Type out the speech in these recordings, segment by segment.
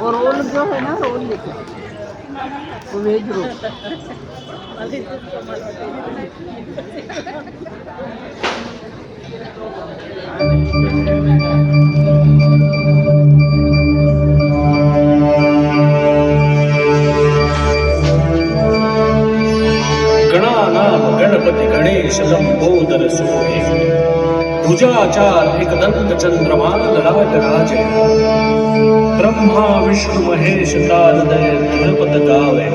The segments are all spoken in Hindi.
और रोल जो है ना रोल लेके वो वेज रोल। गणानाम गणपति गणेश लंबोदर सोहे भुजाचार एकदंत चंद्रमा ललाट राजे ब्रह्मा विष्णु महेश तारदय गणपत गावे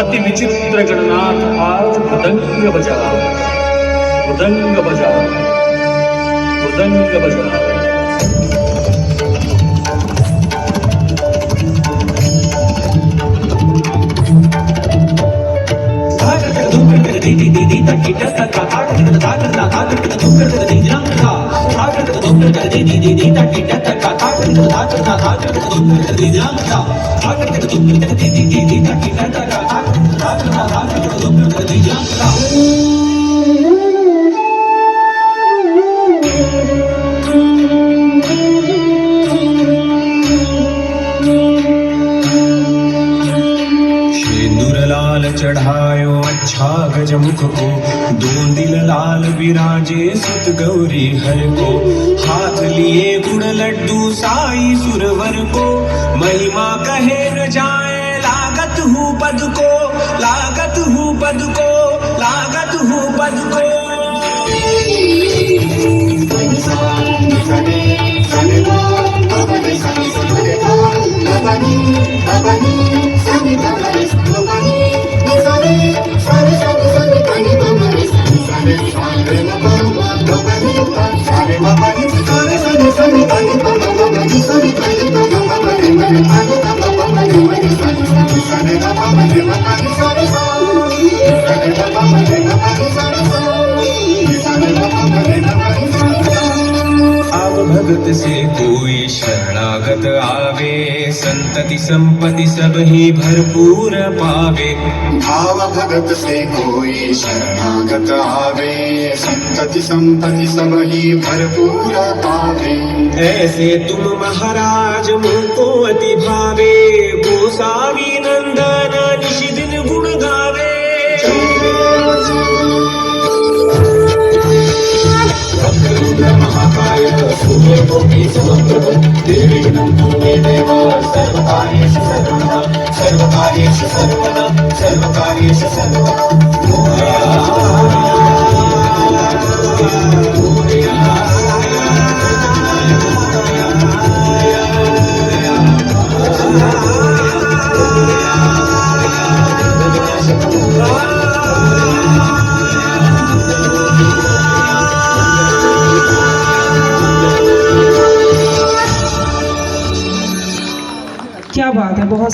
अति विचित्र गणनाथ आज मृदंग बजावे मृदंग बजावे मृदंग बजावे। चढ़ायो अच्छा गजमुख को दो दिल लाल विराजे सुत गौरी हर को हाथ लिए गुड़ लड्डू साई सुरवर को महिमा कहे न जाए लागत हूँ पद को लागत हूँ पद को लागत हूँ पद को। भगत से कोई शरणागत आवे संतति संपत्ति सब ही भरपूर पावे। भाव भगत से कोई शरणागत आवे संतति संपत्ति सब ही भरपूर पावे। ऐसे तुम महाराज मुझको अति भावे गोसावी नंदन निश दिन गुण गावे। महाकाय सूर्य कोटि समप्रभ निर्विघ्नं कुरु मे देव सर्वकार्येषु सर्वदा सर्वकार्येषु सर्वदा सर्वकार्येषु सर्वदा। क्या बात है, बहुत